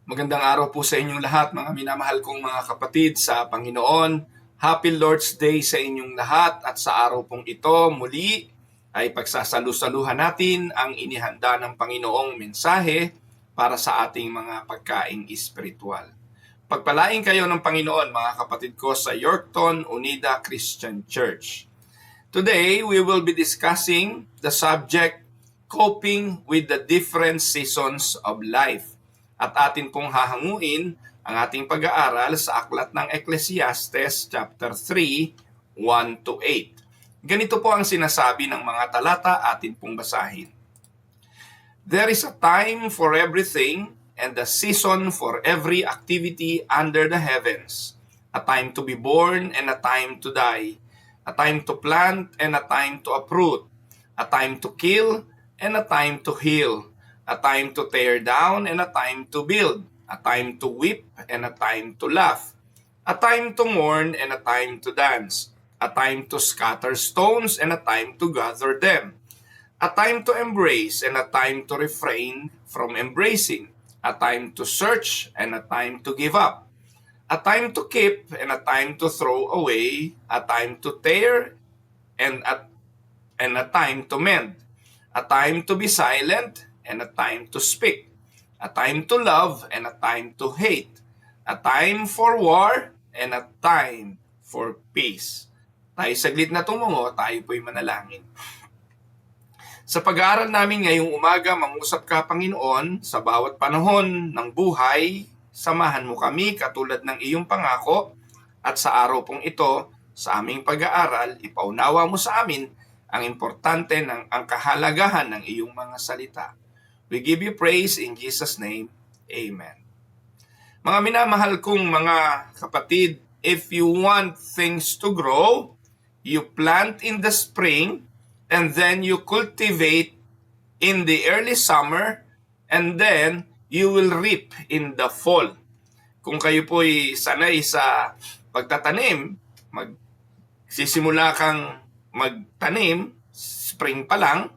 Magandang araw po sa inyong lahat, mga minamahal kong mga kapatid sa Panginoon. Happy Lord's Day sa inyong lahat at sa araw pong ito muli ay pagsasalu-saluhan natin ang inihanda ng Panginoong mensahe para sa ating mga pagkaing espiritual. Pagpalain kayo ng Panginoon mga kapatid ko sa Yorkton Unida Christian Church. Today, we will be discussing the subject, coping with the different seasons of life. At atin pong hahanguin ang ating pag-aaral sa aklat ng Ecclesiastes chapter 3, 1 to 8. Ganito po ang sinasabi ng mga talata atin pong basahin. There is a time for everything and a season for every activity under the heavens. A time to be born and a time to die. A time to plant and a time to uproot. A time to kill and a time to heal. A time to tear down and a time to build. A time to weep and a time to laugh. A time to mourn and a time to dance. A time to scatter stones and a time to gather them. A time to embrace and a time to refrain from embracing. A time to search and a time to give up. A time to keep and a time to throw away. A time to tear and a time to mend. A time to be silent and a time to speak, a time to love and a time to hate, a time for war and a time for peace. Tayo saglit na tumungo, tayo po'y manalangin. Sa pag-aaral namin ngayong umaga, mangusap ka, Panginoon, sa bawat panahon ng buhay, samahan mo kami katulad ng iyong pangako, at sa araw pong ito, sa aming pag-aaral, ipaunawa mo sa amin ang importante ng ang kahalagahan ng iyong mga salita. We give you praise in Jesus' name. Amen. Mga minamahal kong mga kapatid, if you want things to grow, you plant in the spring and then you cultivate in the early summer and then you will reap in the fall. Kung kayo po'y sanay sa pagtatanim, magsisimula kang magtanim, spring pa lang,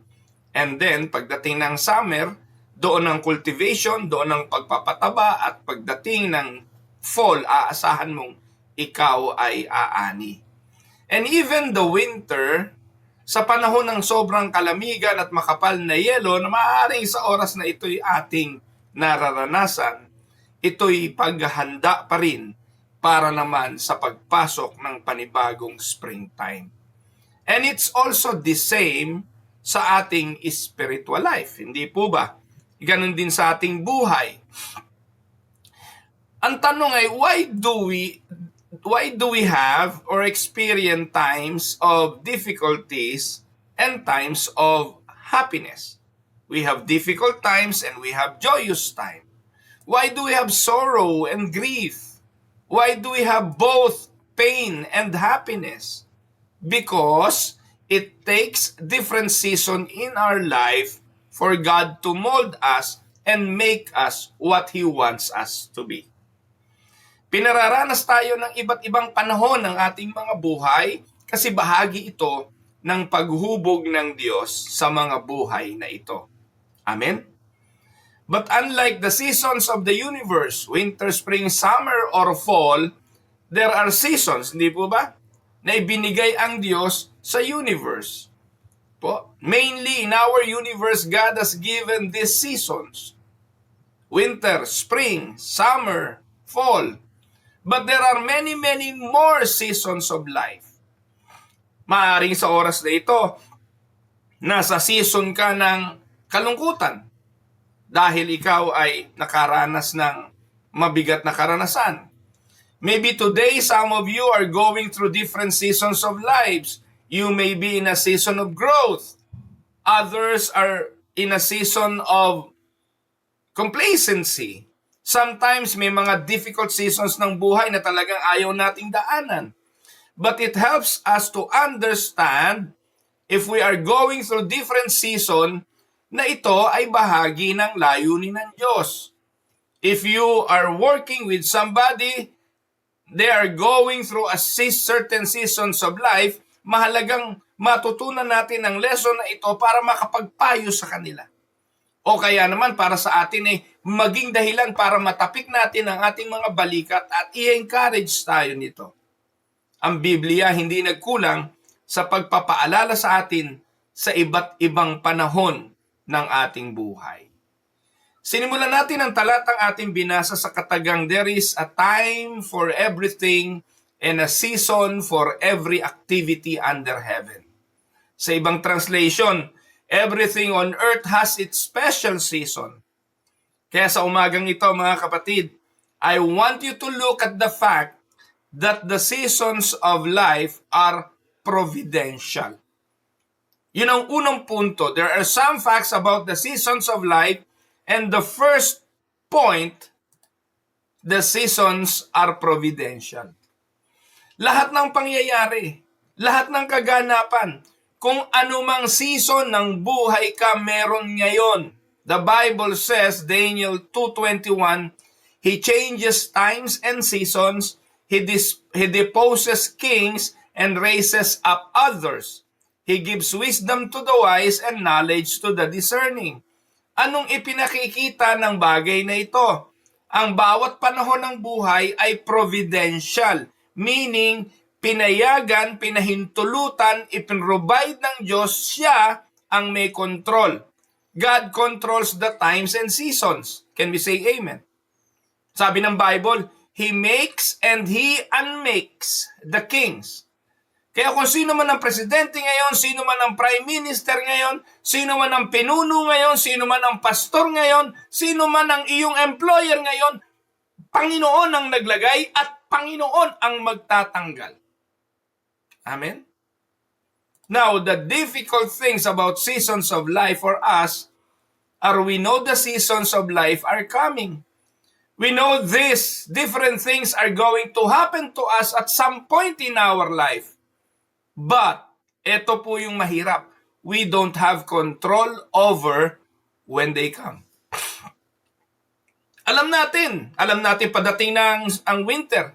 and then, pagdating ng summer, doon ang cultivation, doon ang pagpapataba, at pagdating ng fall, aasahan mong ikaw ay aani. And even the winter, sa panahon ng sobrang kalamigan at makapal na yelo, na maaaring sa oras na ito'y ating nararanasan, ito'y paghahanda pa rin para naman sa pagpasok ng panibagong springtime. And it's also the same sa ating spiritual life. Hindi po ba? Ganon din sa ating buhay. Ang tanong ay, why do we have or experience times of difficulties and times of happiness? We have difficult times and we have joyous time. Why do we have sorrow and grief? Why do we have both pain and happiness? Because it takes different season in our life for God to mold us and make us what He wants us to be. Pinararanas tayo ng iba't ibang panahon ng ating mga buhay kasi bahagi ito ng paghubog ng Diyos sa mga buhay na ito. Amen? But unlike the seasons of the universe, winter, spring, summer, or fall, there are seasons, hindi po ba? Na ibinigay ang Diyos sa universe. Mainly in our universe, God has given these seasons. Winter, spring, summer, fall. But there are many, many more seasons of life. Maaring sa oras na ito, nasa season ka ng kalungkutan dahil ikaw ay nakaranas ng mabigat na karanasan. Maybe today, some of you are going through different seasons of lives. You may be in a season of growth. Others are in a season of complacency. Sometimes may mga difficult seasons ng buhay na talagang ayaw nating daanan. But it helps us to understand if we are going through different season na ito ay bahagi ng layunin ng Diyos. If you are working with somebody, they are going through a certain seasons of life, mahalagang matutunan natin ang lesson na ito para makapagpayo sa kanila. O kaya naman para sa atin maging dahilan para matapik natin ang ating mga balikat at i-encourage tayo nito. Ang Biblia hindi nagkulang sa pagpapaalala sa atin sa iba't ibang panahon ng ating buhay. Sinimulan natin ang talatang ating binasa sa katagang, "There is a time for everything and a season for every activity under heaven." Sa ibang translation, everything on earth has its special season. Kaya sa umagang ito, mga kapatid, I want you to look at the fact that the seasons of life are providential. Yun ang unang punto. There are some facts about the seasons of life, and the first point, the seasons are providential. Lahat ng pangyayari, lahat ng kaganapan, kung anumang season ng buhay ka meron ngayon. The Bible says, Daniel 2:21, He changes times and seasons, He deposes kings and raises up others. He gives wisdom to the wise and knowledge to the discerning. Anong ipinakikita ng bagay na ito? Ang bawat panahon ng buhay ay providential, meaning pinayagan, pinahintulutan, ipinrovide ng Diyos, siya ang may control. God controls the times and seasons. Can we say amen? Sabi ng Bible, He makes and He unmakes the kings. Kaya kung sino man ang presidente ngayon, sino man ang prime minister ngayon, sino man ang pinuno ngayon, sino man ang pastor ngayon, sino man ang iyong employer ngayon, Panginoon ang naglagay at Panginoon ang magtatanggal. Amen? Now, the difficult things about seasons of life for us are we know the seasons of life are coming. We know these different things are going to happen to us at some point in our life. But, ito po yung mahirap. We don't have control over when they come. Alam natin padating na ang winter.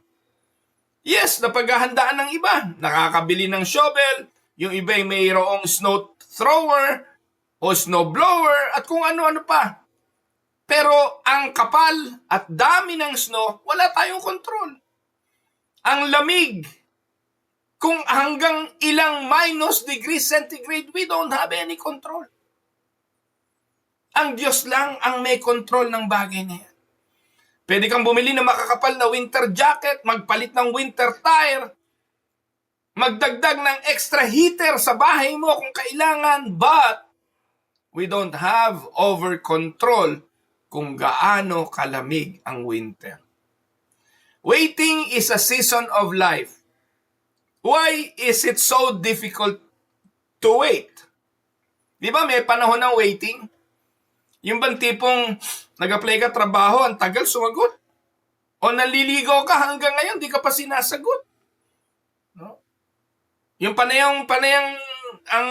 Yes, napaghahandaan ng iba. Nakakabili ng shovel, yung iba ay mayroong snow thrower o snow blower at kung ano-ano pa. Pero ang kapal at dami ng snow, wala tayong kontrol. Ang lamig, kung hanggang ilang minus degrees centigrade, we don't have any control. Ang Diyos lang ang may control ng bagay na yan. Pwede kang bumili ng makakapal na winter jacket, magpalit ng winter tire, magdagdag ng extra heater sa bahay mo kung kailangan, but we don't have over control kung gaano kalamig ang winter. Waiting is a season of life. Why is it so difficult to wait? Di ba may panahon ng waiting? Yung bang tipong nag-apply ka trabaho, ang tagal sumagot. O naliligaw ka hanggang ngayon, di ka pa sinasagot. No? Yung panayang ang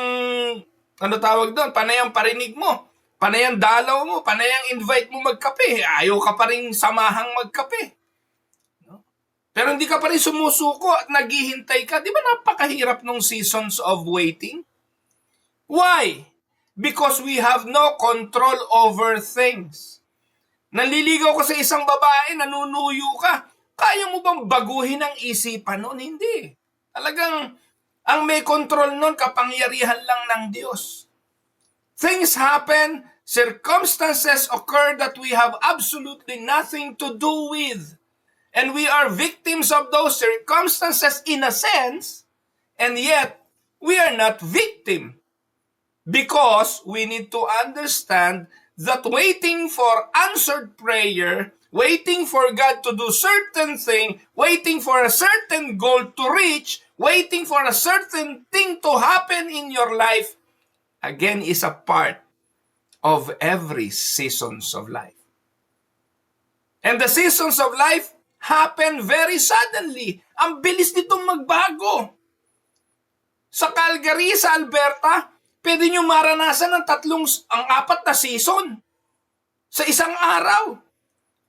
ano tawag doon, panayang parinig mo, panayang dalaw mo, panayang invite mo magkape, ayaw ka pa rin samahang magkape. No? Pero hindi ka pa rin sumusuko at naghihintay ka. Di ba napakahirap nung seasons of waiting? Why? Because we have no control over things. Nanliligaw ka sa isang babae, nanunuyo ka. Kaya mo bang baguhin ang isipan nun? Hindi. Talagang ang may control nun, kapangyarihan lang ng Diyos. Things happen, circumstances occur that we have absolutely nothing to do with. And we are victims of those circumstances in a sense, and yet we are not victim. Because we need to understand that waiting for answered prayer, waiting for God to do certain thing, waiting for a certain goal to reach, waiting for a certain thing to happen in your life, again, is a part of every seasons of life. And the seasons of life happen very suddenly. Ang bilis nitong magbago. Sa Calgary, sa Alberta, pwede nyo maranasan ang 4 na season sa isang araw.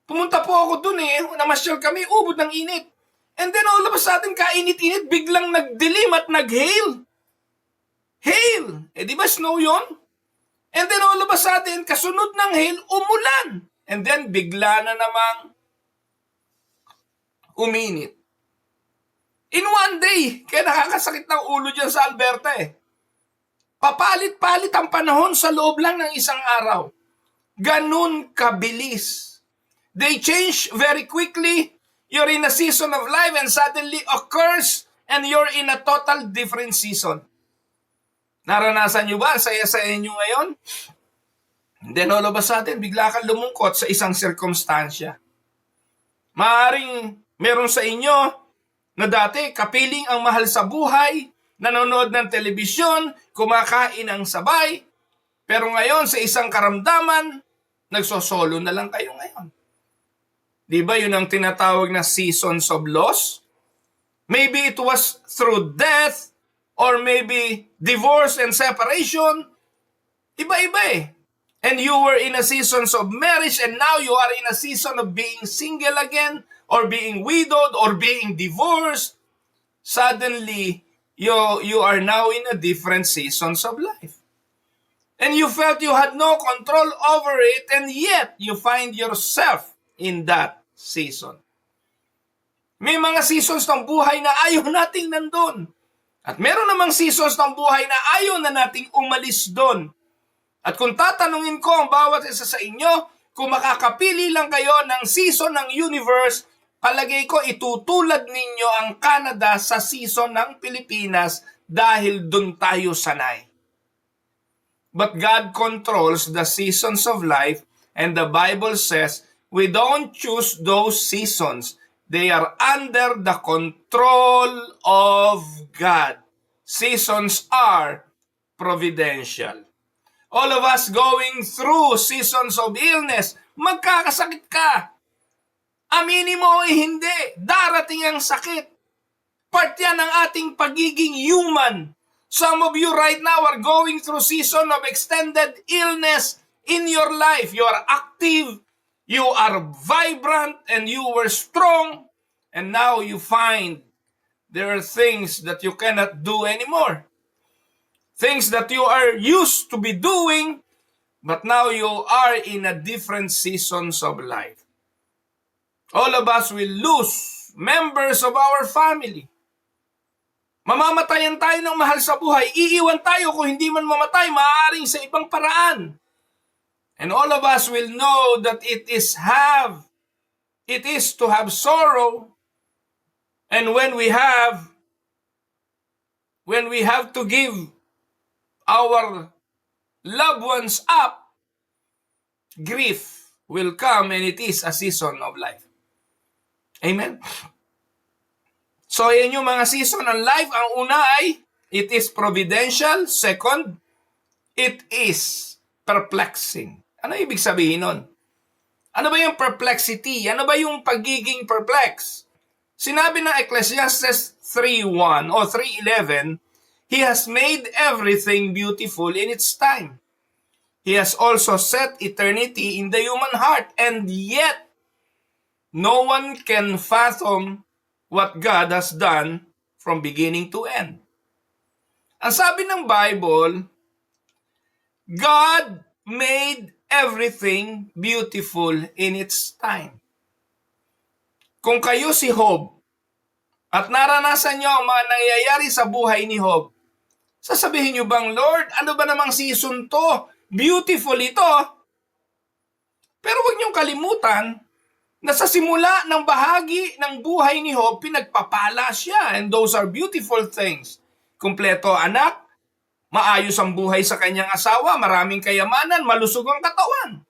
Pumunta po ako dun namasyal kami, ubod ng init. And then all of a sudden, kainit-init, biglang nagdilim at nag-hail. Hail! Di ba snow yon? And then all of a sudden, kasunod ng hail, umulan. And then bigla na namang uminit. In one day, kaya nakakasakit ng ulo dyan sa Alberta eh. Papalit-palit ang panahon sa loob lang ng isang araw. Ganun kabilis. They change very quickly. You're in a season of life and suddenly occurs and you're in a total different season. Naranasan nyo ba? Saya-saya nyo ngayon? And then all of a sudden, bigla kang lumungkot sa isang sirkumstansya. Maaring meron sa inyo na dati kapiling ang mahal sa buhay, nanonood ng telebisyon, kumakain ng sabay, pero ngayon sa isang karamdaman, nagsosolo na lang kayo ngayon. Di ba yun ang tinatawag na seasons of loss? Maybe it was through death, or maybe divorce and separation. Iba-iba eh. And you were in a season of marriage and now you are in a season of being single again, or being widowed, or being divorced. Suddenly, you are now in a different seasons of life. And you felt you had no control over it, and yet you find yourself in that season. May mga seasons ng buhay na ayaw nating nandun. At meron namang seasons ng buhay na ayaw na nating umalis doon. At kung tatanungin ko ang bawat isa sa inyo, kung makakapili lang kayo ng season ng universe, palagay ko itutulad ninyo ang Canada sa season ng Pilipinas dahil doon tayo sanay. But God controls the seasons of life, and the Bible says we don't choose those seasons. They are under the control of God. Seasons are providential. All of us going through seasons of illness, magkakasakit ka. Aminin mo o hindi, darating ang sakit. Part yan ng ating pagiging human. Some of you right now are going through season of extended illness in your life. You are active, you are vibrant, and you were strong. And now you find there are things that you cannot do anymore. Things that you are used to be doing, but now you are in a different seasons of life. All of us will lose members of our family. Mamamatayan tayo ng mahal sa buhay. Iiwan tayo kung hindi man mamatay, maaaring sa ibang paraan. And all of us will know that it is to have sorrow. And when we have to give our loved ones up, grief will come, and it is a season of life. Amen? So, yan yung mga season ng life. Ang una ay, it is providential. Second, it is perplexing. Ano ibig sabihin nun? Ano ba yung perplexity? Ano ba yung pagiging perplex? Sinabi ng Ecclesiastes 3:1 o 3:11, He has made everything beautiful in its time. He has also set eternity in the human heart, and yet no one can fathom what God has done from beginning to end. Ang sabi ng Bible, God made everything beautiful in its time. Kung kayo si Job at naranasan nyo ang mga nangyayari sa buhay ni Job, sasabihin nyo bang, Lord, ano ba namang season to? Beautiful ito. Pero huwag niyong kalimutan na sa simula ng bahagi ng buhay ni Job, pinagpapala siya. And those are beautiful things. Kumpleto anak, maayos ang buhay sa kanyang asawa, maraming kayamanan, malusog ang katawan.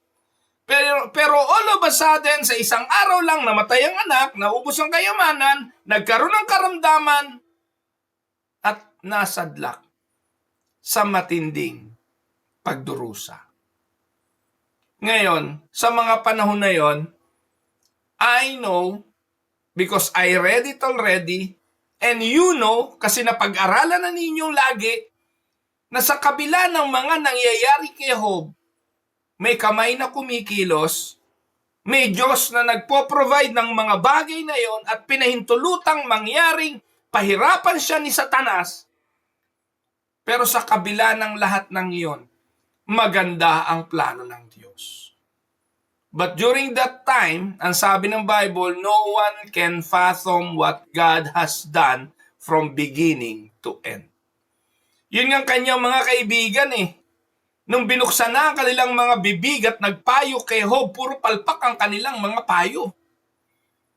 Pero all of a sudden, sa isang araw lang, namatay ang anak, naubos ang kayamanan, nagkaroon ng karamdaman, at nasadlak sa matinding pagdurusa. Ngayon, sa mga panahon na yon, I know, because I read it already, and you know, kasi napag-aralan na ninyong lagi, na sa kabila ng mga nangyayari kay Job, may kamay na kumikilos, may Diyos na nagpo-provide ng mga bagay na yon at pinahintulutang mangyaring pahirapan siya ni Satanas. Pero sa kabila ng lahat ng iyon, maganda ang plano ng Diyos. But during that time, ang sabi ng Bible, no one can fathom what God has done from beginning to end. Yun ang kanyang mga kaibigan Nung binuksan na ang kanilang mga bibig at nagpayo kay Job, puro palpak ang kanilang mga payo.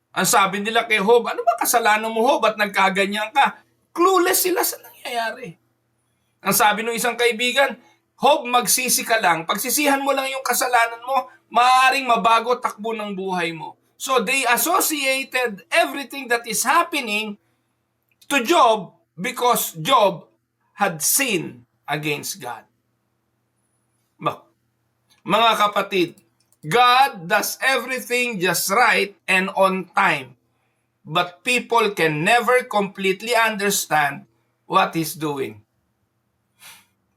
Ang sabi nila kay Job, ano ba kasalanan mo, Job, at nagkaganyan ka? Clueless sila sa nangyayari. Ang sabi ng isang kaibigan, Job, magsisi ka lang. Pagsisihan mo lang yung kasalanan mo, maaaring mabago takbo ng buhay mo. So they associated everything that is happening to Job because Job had sinned against God. Mga kapatid, God does everything just right and on time. But people can never completely understand what He's doing.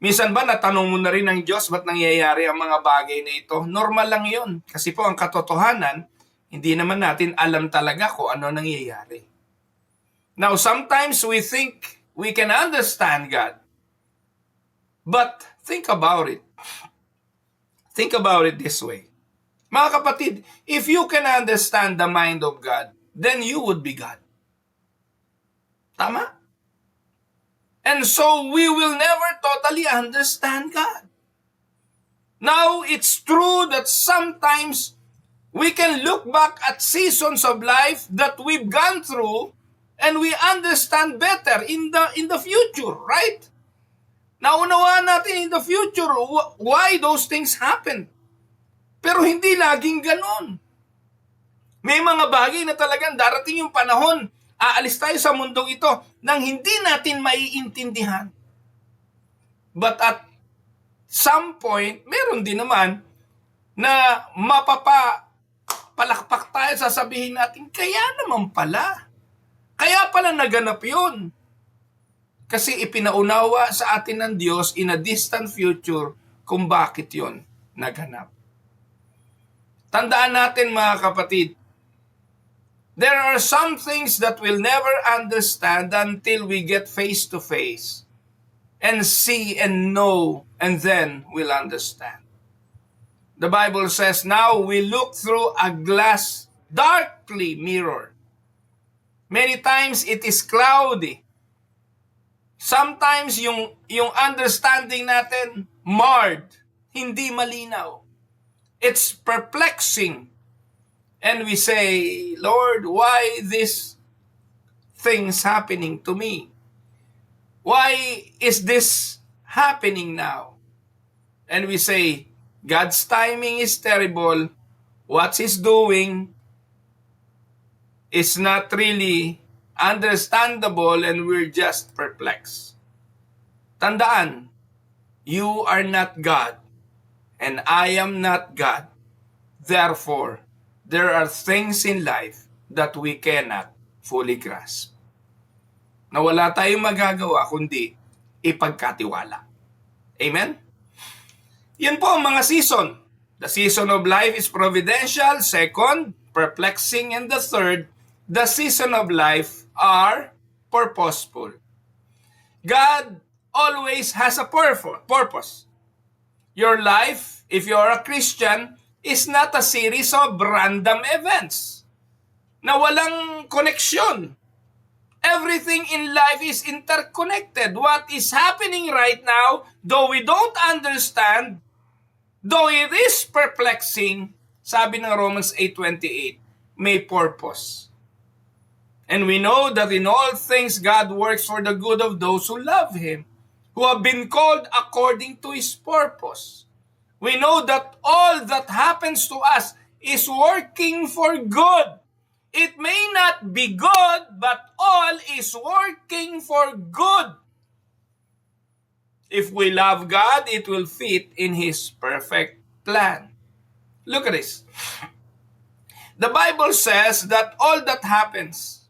Minsan ba natanong mo na rin ng Diyos ba't nangyayari ang mga bagay na ito? Normal lang yun. Kasi po ang katotohanan, hindi naman natin alam talaga kung ano nangyayari. Now, sometimes we think we can understand God. But think about it. Think about it this way. Mga kapatid, if you can understand the mind of God, then you would be God. Tama? And so we will never totally understand God. Now, it's true that sometimes we can look back at seasons of life that we've gone through and we understand better in the future, right? Naunawaan natin in the future why those things happen. Pero hindi laging ganon. May mga bagay na talagang darating yung panahon, aalis tayo sa mundong ito nang hindi natin maiintindihan. But at some point, meron din naman na mapapalakpak tayo, sasabihin natin, kaya naman pala. Kaya pala naganap yun. Kasi ipinaunawa sa atin ng Diyos in a distant future kung bakit yon naganap. Tandaan natin mga kapatid, there are some things that we'll never understand until we get face to face and see and know, and then we'll understand. The Bible says, now we look through a glass darkly mirror. Many times it is cloudy. Sometimes yung understanding natin marred, hindi malinaw. It's perplexing. And we say, Lord, why this things happening to me? Why is this happening now? And we say, God's timing is terrible. What He's doing is not really understandable, and we're just perplexed. Tandaan, you are not God, and I am not God. Therefore, there are things in life that we cannot fully grasp. Na wala tayong magagawa kundi ipagkatiwala. Amen? Yan po ang mga season. The season of life is providential. Second, perplexing. And the third, the season of life are purposeful. God always has a purpose. Your life, if you're a Christian, is not a series of random events na walang koneksyon. Everything in life is interconnected. What is happening right now, though we don't understand, though it is perplexing, sabi ng Romans 8:28, may purpose. And we know that in all things God works for the good of those who love Him, who have been called according to His purpose. We know that all that happens to us is working for good. It may not be good, but all is working for good. If we love God, it will fit in His perfect plan. Look at this. The Bible says that all that happens,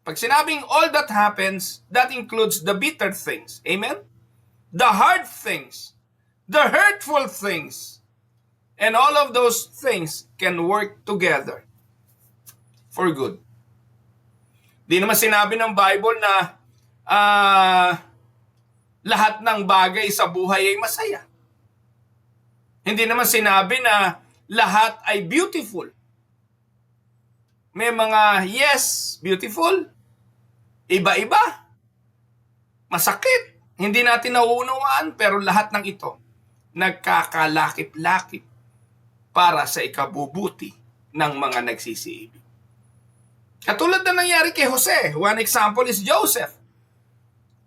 pag sinabing all that happens, that includes the bitter things. Amen? The hard things, the hurtful things, and all of those things can work together for good. Di naman sinabi ng Bible na lahat ng bagay sa buhay ay masaya. Hindi naman sinabi na lahat ay beautiful. May mga yes, beautiful. Iba-iba. Masakit. Hindi natin nauunawaan, pero lahat ng ito nagkakalakip-lakip para sa ikabubuti ng mga nagsisiibig. Katulad na nangyari kay Jose. One example is Joseph.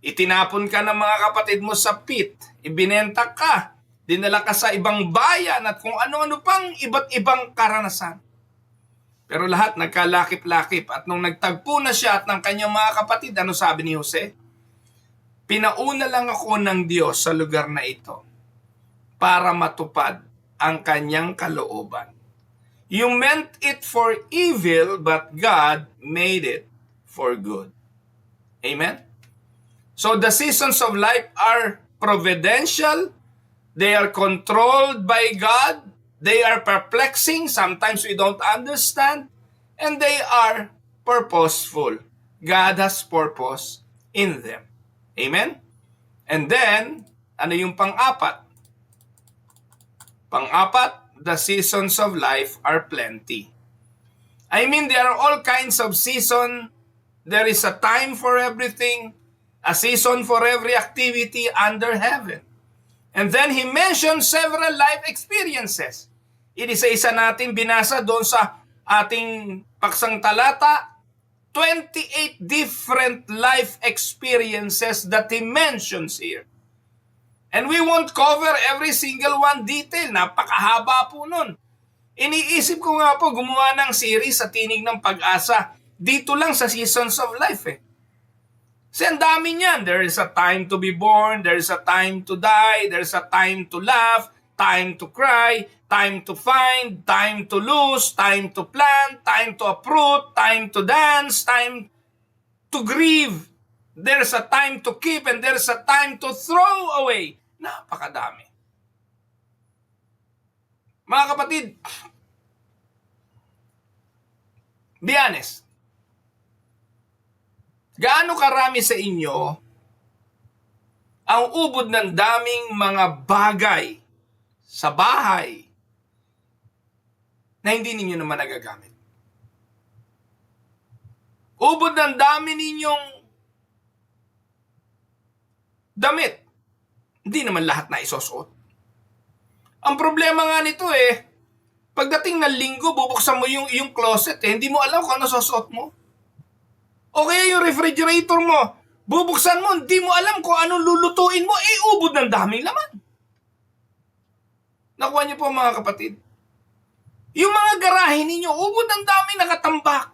Itinapon ka ng mga kapatid mo sa pit. Ibinenta ka. Dinala ka sa ibang bayan at kung ano-ano pang iba't ibang karanasan. Pero lahat nagkalakip-lakip at nung nagtagpo na siya at ng kanyang mga kapatid, ano sabi ni Jose? Pinauna lang ako ng Diyos sa lugar na ito para matupad ang kanyang kalooban. You meant it for evil, but God made it for good. Amen? So the seasons of life are providential. They are controlled by God. They are perplexing. Sometimes we don't understand. And they are purposeful. God has purpose in them. Amen? And then, ano yung pang-apat? Pang-apat, the seasons of life are plenty. I mean, there are all kinds of season. There is a time for everything, a season for every activity under heaven. And then he mentioned several life experiences. Isa-isa natin binasa doon sa ating paksang talata, 28 different life experiences that he mentions here. And we won't cover every single one detail. Napakahaba po nun. Iniisip ko nga po gumawa ng series sa Tinig ng Pag-asa dito lang sa seasons of life eh. Kasi ang dami niyan. There is a time to be born, there is a time to die, there is a time to laugh, time to cry, time to find, time to lose, time to plant, time to uproot, time to dance, time to grieve. There's a time to keep and there's a time to throw away. Napakadami. Mga kapatid, be honest. Gaano karami sa inyo ang ubod ng daming mga bagay sa bahay na hindi ninyo naman nagagamit? Ubod ng dami ninyong damit. Hindi naman lahat na isusuot. Ang problema nga nito pagdating ng linggo, bubuksan mo yung closet hindi mo alam kung ano susuot mo. O kaya yung refrigerator mo, bubuksan mo, hindi mo alam kung anong lulutuin mo, ubod ng daming laman. Nakuha niyo po mga kapatid? Yung mga garahe ninyo, ubod ng daming nakatambak.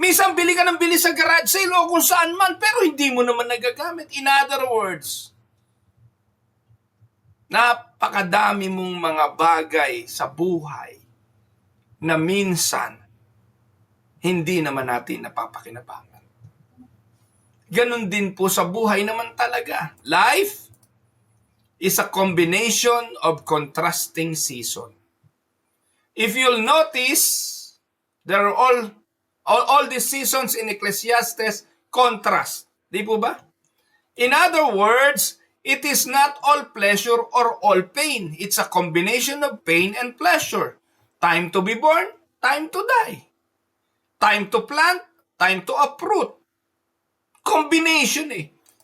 Minsan bili ka ng bili sa garage sale o kung saan man, pero hindi mo naman nagagamit. In other words, napakadami mong mga bagay sa buhay na minsan hindi naman natin napapakinabangan. Ganon din po sa buhay naman talaga. Life is a combination of contrasting season. If you'll notice, there are all these seasons in Ecclesiastes contrast. Di po ba? In other words, it is not all pleasure or all pain. It's a combination of pain and pleasure. Time to be born, time to die. Time to plant, time to uproot. Combination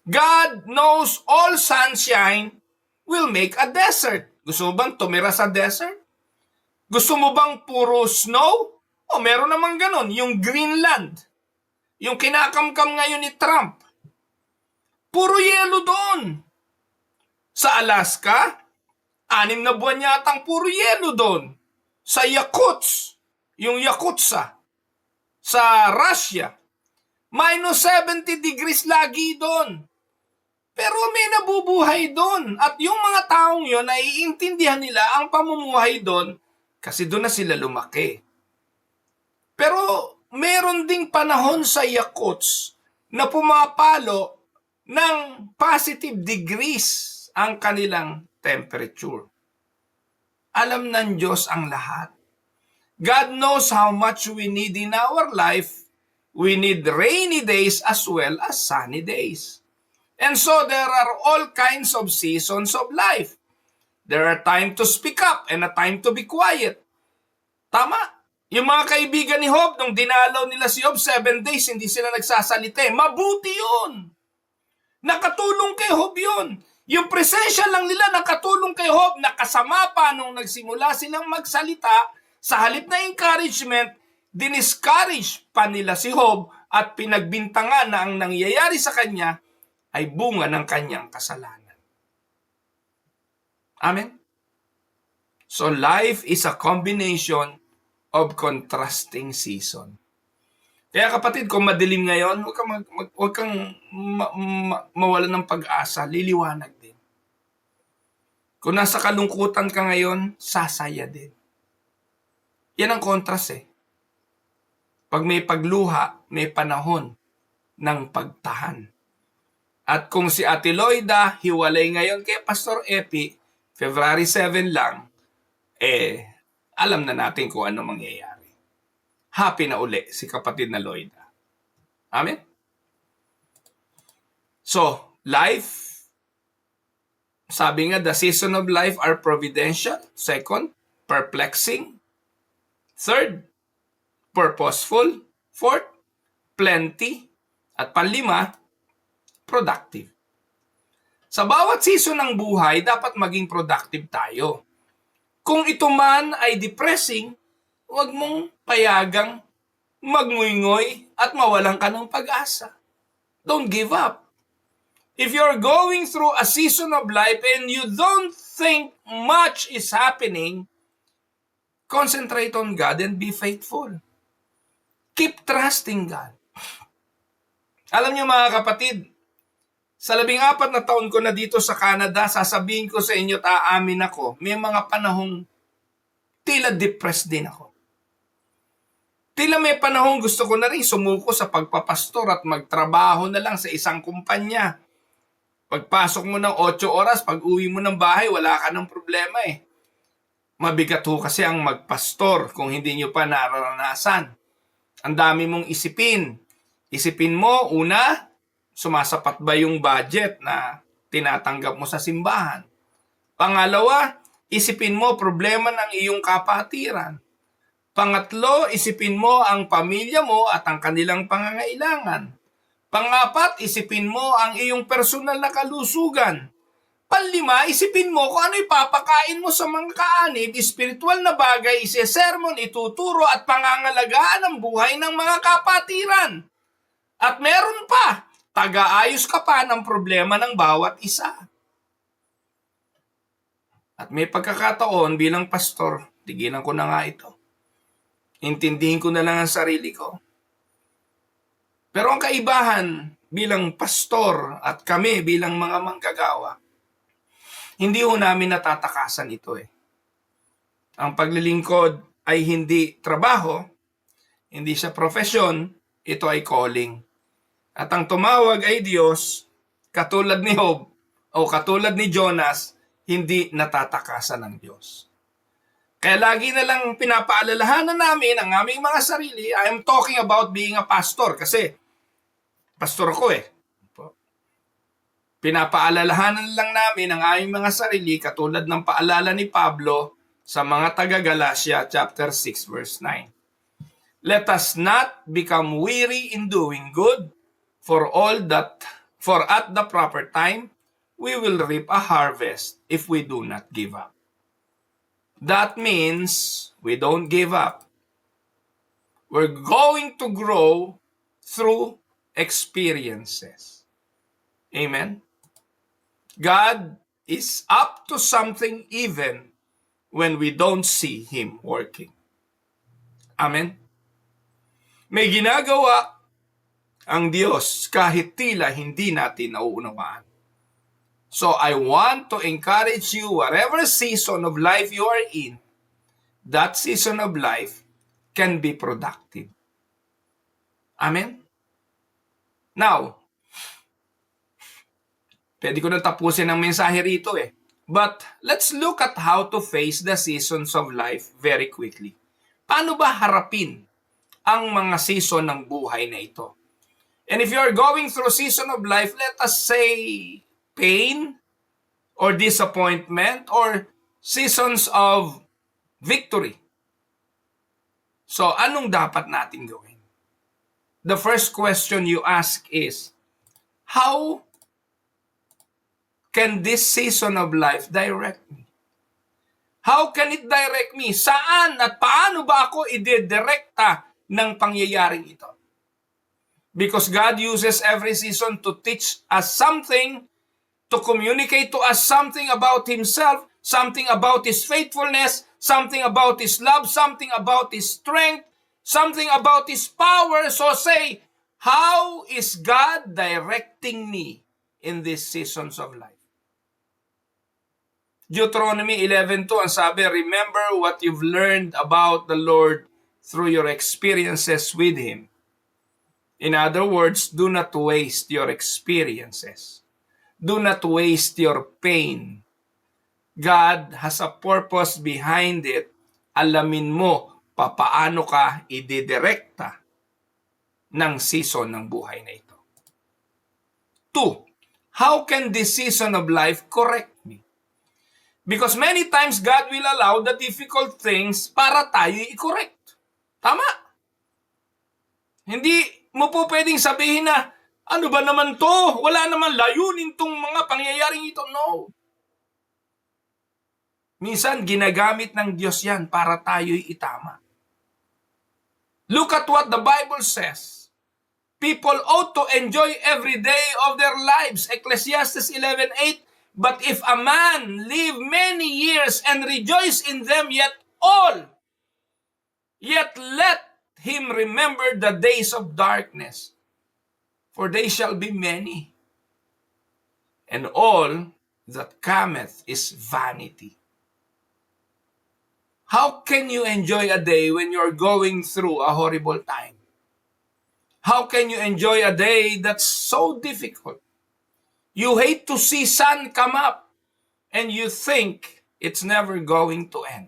God knows all sunshine will make a desert. Gusto mo bang tumira sa desert? Gusto mo bang puro snow? O meron namang ganon, yung Greenland. Yung kinakamkam ngayon ni Trump. Puro yelo doon. Sa Alaska, 6 na buwan yatang puro yelo doon. Sa Yakuts, yung Yakutsa, sa Russia, minus 70 degrees lagi doon. Pero may nabubuhay doon. At yung mga taong yun, naiintindihan nila ang pamumuhay doon kasi doon na sila lumaki. Pero meron ding panahon sa Yakuts na pumapalo ng positive degrees ang kanilang temperature. Alam ng Diyos ang lahat. God knows how much we need in our life. We need rainy days as well as sunny days. And so there are all kinds of seasons of life. There are time to speak up and a time to be quiet. Tama. Yung mga kaibigan ni Job, nung dinalaw nila si Job 7 days, hindi sila nagsasalita. Mabuti yun. Nakatulong kay Job yun. Yung presensya lang nila nakatulong kay Job, nakasama pa nung nagsimula silang magsalita, sa halip na encouragement, diniscourage pa nila si Job at pinagbintangan na ang nangyayari sa kanya ay bunga ng kanyang kasalanan. Amen? So life is a combination of contrasting season. Kaya kapatid, kung madilim ngayon, huwag kang mawalan ng pag-asa, liliwanag din. Kung nasa kalungkutan ka ngayon, sasaya din. Yan ang contrast eh. Pag may pagluha, may panahon ng pagtahan. At kung si Ate Loida, hiwalay ngayon kay Pastor Epi, February 7 lang, alam na natin kung ano mangyayari. Happy na uli si kapatid na Loida. Amen? So, life, sabi nga, the season of life are providential. Second, perplexing. Third, purposeful. Fourth, plenty. At panlima, productive. Sa bawat season ng buhay, dapat maging productive tayo. Kung ito man ay depressing, huwag mong payagang magnguy-ngoy at mawalan ka ng pag-asa. Don't give up. If you're going through a season of life and you don't think much is happening, concentrate on God and be faithful. Keep trusting God. Alam niyo mga kapatid, sa 14 na taon ko na dito sa Canada, sasabihin ko sa inyo at aamin ako, may mga panahong tila depressed din ako. Tila may panahong gusto ko na rin sumuko sa pagpapastor at magtrabaho na lang sa isang kumpanya. Pagpasok mo ng 8 oras, pag uwi mo ng bahay, wala ka ng problema eh. Mabigat ho kasi ang magpastor kung hindi nyo pa nararanasan. Ang dami mong isipin. Isipin mo, una, sumasapat ba yung budget na tinatanggap mo sa simbahan? Pangalawa, isipin mo problema ng iyong kapatiran. Pangatlo, isipin mo ang pamilya mo at ang kanilang pangangailangan. Pangapat, isipin mo ang iyong personal na kalusugan. Panlima, isipin mo kung ano ipapakain mo sa mga kaanib, espiritual na bagay, ise-sermon, ituturo at pangangalagaan ang buhay ng mga kapatiran. At meron pa, taga-ayos ka pa ng problema ng bawat isa. At may pagkakataon bilang pastor, tigilan ko na nga ito. Intindihin ko na lang ang sarili ko. Pero ang kaibahan bilang pastor at kami bilang mga manggagawa, hindi ho namin natatakasan ito eh. Ang paglilingkod ay hindi trabaho, hindi siya profesyon, ito ay calling. At ang tumawag ay Diyos, katulad ni Job o katulad ni Jonas, hindi natatakasan ng Diyos. Kaya lagi na lang pinapaalalahanan namin ang aming mga sarili. I am talking about being a pastor kasi pastor ako eh. Pinapaalalahanan lang namin ang aming mga sarili katulad ng paalala ni Pablo sa mga taga-Galatia chapter 6 verse 9. Let us not become weary in doing good, for at the proper time, we will reap a harvest if we do not give up. That means we don't give up. We're going to grow through experiences. Amen? God is up to something even when we don't see Him working. Amen? May ginagawa ang Diyos kahit tila hindi natin nauunawaan. So I want to encourage you, whatever season of life you are in, that season of life can be productive. Amen? Now, pwede ko na tapusin ang mensahe rito eh. But let's look at how to face the seasons of life very quickly. Paano ba harapin ang mga season ng buhay na ito? And if you're going through a season of life, let us say pain or disappointment or seasons of victory. So, anong dapat natin gawin? The first question you ask is, how can this season of life direct me? How can it direct me? Saan at paano ba ako idedirekta ng pangyayaring ito? Because God uses every season to teach us something, to communicate to us something about Himself, something about His faithfulness, something about His love, something about His strength, something about His power. So say, how is God directing me in these seasons of life? Deuteronomy 11:2 ang sabi, remember what you've learned about the Lord through your experiences with Him. In other words, do not waste your experiences. Do not waste your pain. God has a purpose behind it. Alamin mo papaano ka ididirekta ng season ng buhay na ito. 2. How can this season of life correct me? Because many times God will allow the difficult things para tayo i-correct. Tama? Hindi mo po pwedeng sabihin na, ano ba naman to? Wala naman layunin tong mga pangyayaring ito. No. Minsan, ginagamit ng Diyos yan para tayo'y itama. Look at what the Bible says. People ought to enjoy every day of their lives. Ecclesiastes 11:8. But if a man live many years and rejoice in them, yet let him remember the days of darkness, for they shall be many, and all that cometh is vanity. How can you enjoy a day when you're going through a horrible time? How can you enjoy a day that's so difficult? You hate to see sun come up, and you think it's never going to end.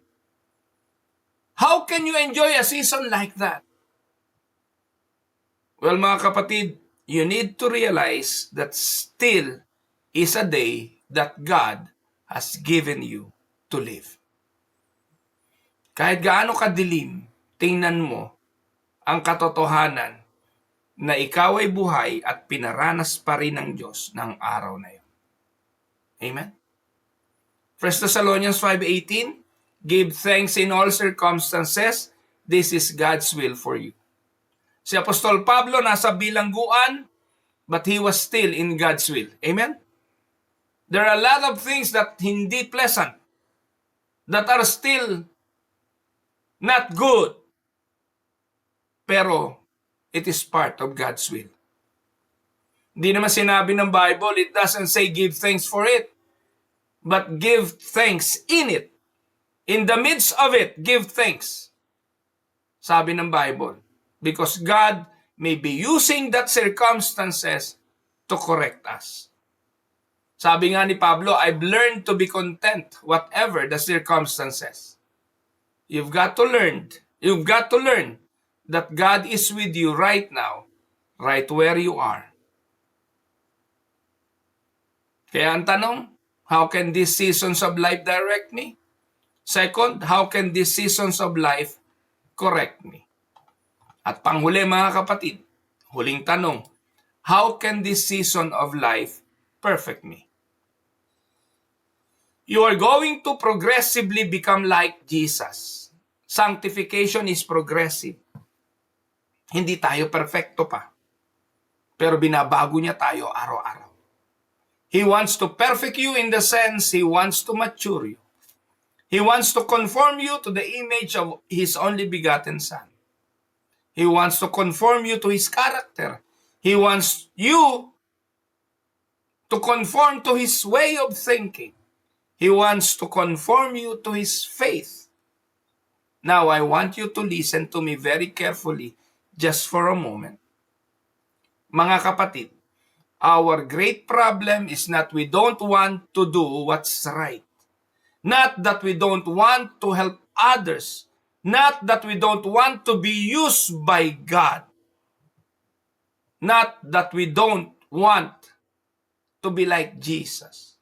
How can you enjoy a season like that? Well, mga kapatid, you need to realize that still is a day that God has given you to live. Kahit gaano kadilim, tingnan mo ang katotohanan na ikaw ay buhay at pinaranas pa rin ng Diyos ng araw na yun. Amen? 1 Thessalonians 5:18, give thanks in all circumstances. This is God's will for you. Si Apostol Pablo nasa bilangguan, but he was still in God's will. Amen? There are a lot of things that hindi pleasant, that are still not good. Pero, it is part of God's will. Hindi naman sinabi ng Bible, it doesn't say give thanks for it, but give thanks in it. In the midst of it, give thanks. Sabi ng Bible, because God may be using that circumstances to correct us. Sabi nga ni Pablo, I've learned to be content whatever the circumstances. You've got to learn that God is with you right now, right where you are. Kaya ang tanong, how can these seasons of life direct me? Second, how can these seasons of life correct me? At panghuli mga kapatid, huling tanong, how can this season of life perfect me? You are going to progressively become like Jesus. Sanctification is progressive. Hindi tayo perfecto pa. Pero binabago niya tayo araw-araw. He wants to perfect you in the sense He wants to mature you. He wants to conform you to the image of His only begotten Son. He wants to conform you to His character. He wants you to conform to His way of thinking. He wants to conform you to His faith. Now, I want you to listen to me very carefully just for a moment. Mga kapatid, our great problem is not we don't want to do what's right. Not that we don't want to help others. Not that we don't want to be used by God. Not that we don't want to be like Jesus.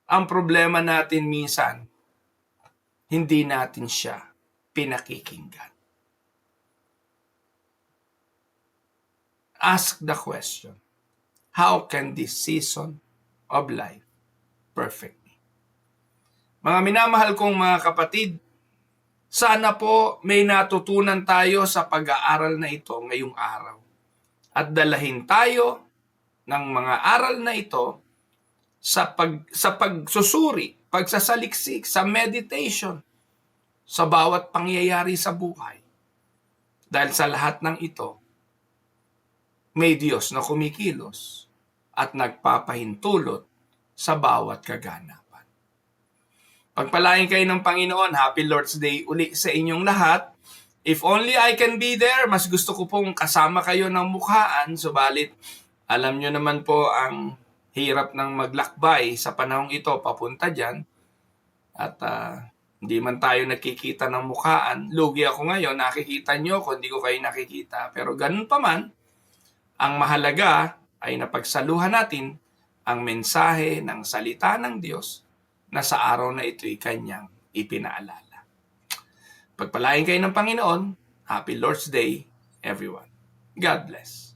Ang problema natin minsan, hindi natin siya pinakikinggan. Ask the question, how can this season of life perfect me? Mga minamahal kong mga kapatid, sana po may natutunan tayo sa pag-aaral na ito ngayong araw. At dalahin tayo ng mga aral na ito sa pagsusuri, pagsasaliksik, sa meditation, sa bawat pangyayari sa buhay. Dahil sa lahat ng ito, may Diyos na kumikilos at nagpapahintulot sa bawat kaganapan. Pagpalain kayo ng Panginoon. Happy Lord's Day uli sa inyong lahat. If only I can be there, mas gusto ko pong kasama kayo ng mukhaan. Subalit, alam nyo naman po ang hirap ng maglakbay sa panahong ito papunta dyan. At hindi man tayo nakikita ng mukhaan. Lugi ako ngayon, nakikita nyo ako, hindi ko kayo nakikita. Pero ganun pa man, ang mahalaga ay napagsaluhan natin ang mensahe ng salita ng Diyos na sa araw na ito'y kanyang ipinaalala. Pagpalain kayo ng Panginoon. Happy Lord's Day, everyone. God bless.